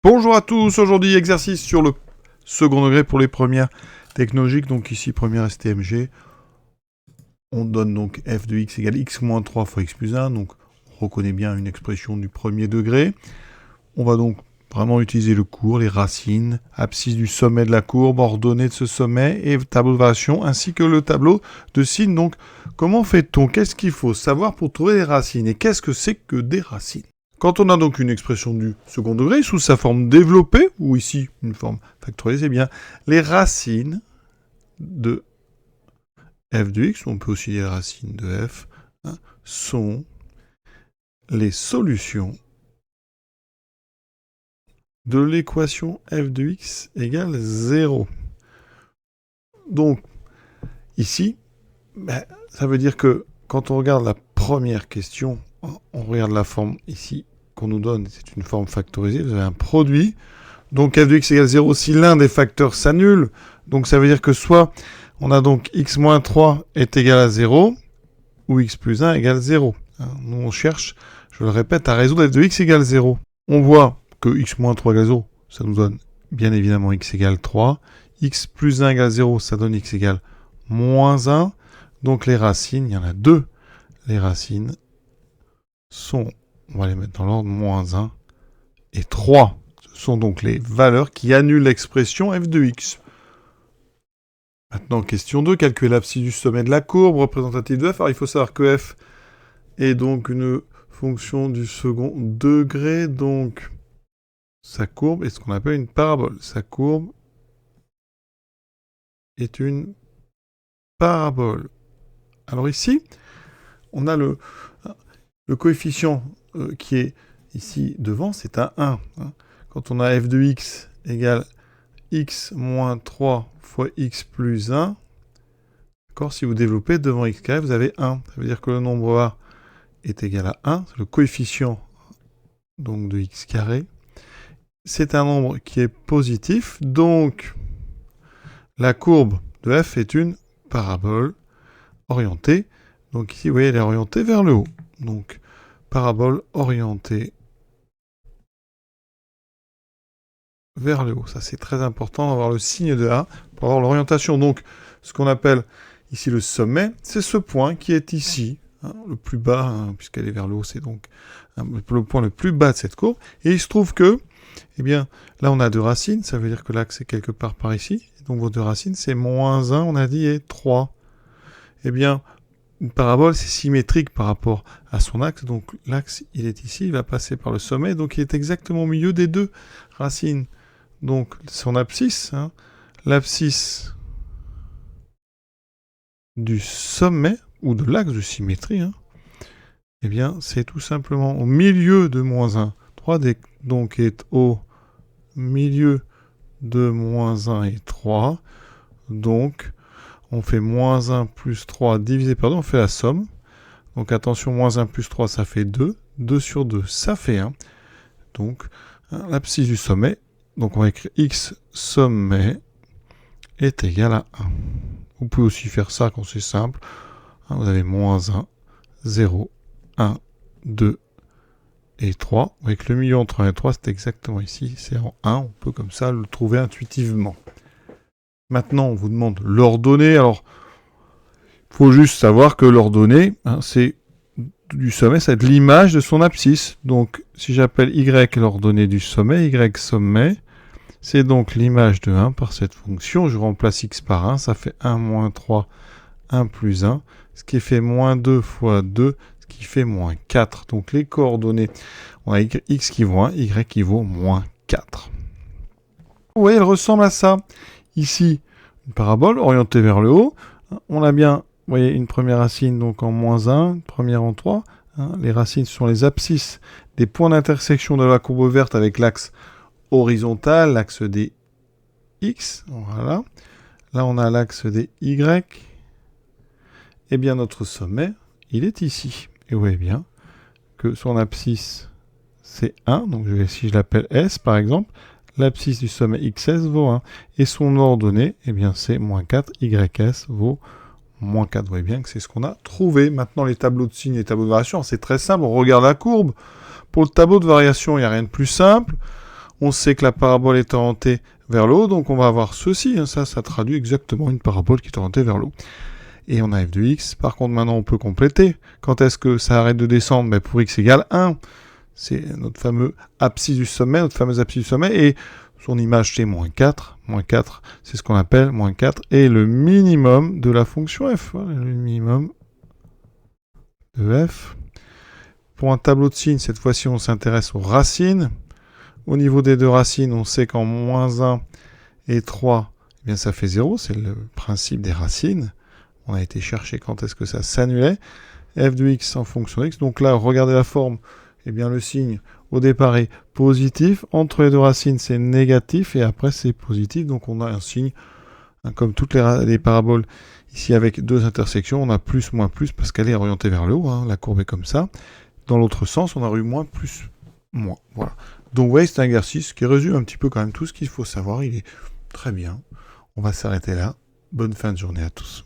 Bonjour à tous, aujourd'hui exercice sur le second degré pour les premières technologiques, donc ici première STMG. On donne donc f de x égale x moins 3 fois x plus 1, donc on reconnaît bien une expression du premier degré. On va donc vraiment utiliser le cours, les racines, abscisse du sommet de la courbe, ordonnée de ce sommet et tableau de variation, ainsi que le tableau de signes. Donc comment fait-on? Qu'est-ce qu'il faut savoir pour trouver les racines? Et qu'est-ce que c'est que des racines? Quand on a donc une expression du second degré sous sa forme développée, ou ici une forme factorisée, eh bien les racines de f de x, on peut aussi dire les racines de f, sont les solutions de l'équation f de x égale 0. Donc, ici, ça veut dire que quand on regarde la première question, on regarde la forme ici qu'on nous donne, c'est une forme factorisée, vous avez un produit, donc f de x égale 0 si l'un des facteurs s'annule, donc ça veut dire que soit on a donc x moins 3 est égal à 0, ou x plus 1 égale 0. Nous on cherche, je le répète, à résoudre f de x égale 0. On voit que x moins 3 égale 0, ça nous donne bien évidemment x égale 3, x plus 1 égale 0, ça donne x égale moins 1, donc les racines, il y en a deux, les racines sont, on va les mettre dans l'ordre, moins 1 et 3. Ce sont donc les valeurs qui annulent l'expression f de x. Maintenant, question 2, calculer l'abscisse du sommet de la courbe représentative de f. Alors, il faut savoir que f est donc une fonction du second degré, donc sa courbe est ce qu'on appelle une parabole. Sa courbe est une parabole. Alors ici, on a le coefficient qui est ici devant, c'est un 1. Quand on a f de x égale x moins 3 fois x plus 1, d'accord, si vous développez devant x carré, vous avez 1. Ça veut dire que le nombre a est égal à 1, c'est le coefficient donc de x carré. C'est un nombre qui est positif, donc la courbe de f est une parabole orientée. Donc ici, vous voyez, elle est orientée vers le haut. Donc, parabole orientée vers le haut. Ça, c'est très important d'avoir le signe de A pour avoir l'orientation. Donc, ce qu'on appelle ici le sommet, c'est ce point qui est ici, le plus bas, puisqu'elle est vers le haut, c'est donc le point le plus bas de cette courbe. Et il se trouve que, eh bien, là, on a deux racines, ça veut dire que l'axe est quelque part par ici. Et donc, vos deux racines, c'est moins 1, on a dit, et 3. Eh bien, une parabole, c'est symétrique par rapport à son axe. Donc, l'axe, il est ici, il va passer par le sommet. Donc, il est exactement au milieu des deux racines. Donc, son abscisse, l'abscisse du sommet, ou de l'axe de symétrie, eh bien, c'est tout simplement au milieu de moins 1. 3, donc, est au milieu de moins 1 et 3. Donc, on fait moins 1 plus 3 divisé par 2, on fait la somme. Donc attention, moins 1 plus 3, ça fait 2. 2 sur 2, ça fait 1. Donc, l'abscisse du sommet, donc on va écrire x sommet est égal à 1. Vous pouvez aussi faire ça quand c'est simple. Vous avez moins 1, 0, 1, 2 et 3. Vous voyez que le milieu entre 1 et 3, c'est exactement ici. C'est en 1, on peut comme ça le trouver intuitivement. Maintenant, on vous demande l'ordonnée. Alors, il faut juste savoir que l'ordonnée, c'est du sommet, ça va être l'image de son abscisse. Donc, si j'appelle y l'ordonnée du sommet, y sommet, c'est donc l'image de 1 par cette fonction. Je remplace x par 1, ça fait 1 moins 3, 1 plus 1, ce qui fait moins 2 fois 2, ce qui fait moins 4. Donc, les coordonnées, on a x qui vaut 1, y qui vaut moins 4. Vous voyez, elle ressemble à ça. Ici, une parabole orientée vers le haut. On a bien, vous voyez, une première racine donc en moins 1, une première en 3. Les racines sont les abscisses des points d'intersection de la courbe verte avec l'axe horizontal, l'axe des x. Voilà. Là, on a l'axe des y. Et bien, notre sommet, il est ici. Et vous voyez bien que son abscisse, c'est 1. Donc, si je l'appelle S, par exemple, l'abscisse du sommet XS vaut 1. Et son ordonnée, eh bien, c'est moins 4. YS vaut moins 4. Vous voyez bien que c'est ce qu'on a trouvé. Maintenant, les tableaux de signes et les tableaux de variation, c'est très simple. On regarde la courbe. Pour le tableau de variation, il n'y a rien de plus simple. On sait que la parabole est orientée vers le haut, donc on va avoir ceci. Hein, ça traduit exactement une parabole qui est orientée vers le haut. Et on a f de x. Par contre, maintenant, on peut compléter. Quand est-ce que ça arrête de descendre? Ben, pour x égale 1. C'est notre fameux abscisse du sommet, notre fameuse abscisse du sommet. Et son image, c'est moins 4. Moins 4, c'est ce qu'on appelle moins 4. Et le minimum de la fonction f. Voilà, le minimum de f. Pour un tableau de signes, cette fois-ci, on s'intéresse aux racines. Au niveau des deux racines, on sait qu'en moins 1 et 3, eh bien, ça fait 0. C'est le principe des racines. On a été chercher quand est-ce que ça s'annulait. F de x en fonction de x. Donc là, regardez la forme. Eh bien, le signe, au départ, est positif. Entre les deux racines, c'est négatif. Et après, c'est positif. Donc, on a un signe, hein, comme toutes les paraboles, ici, avec deux intersections. On a plus, moins, plus, parce qu'elle est orientée vers le haut. Hein, la courbe est comme ça. Dans l'autre sens, on a eu moins, plus, moins. Voilà. Donc, vous voyez, c'est un exercice qui résume un petit peu quand même tout ce qu'il faut savoir. Il est très bien. On va s'arrêter là. Bonne fin de journée à tous.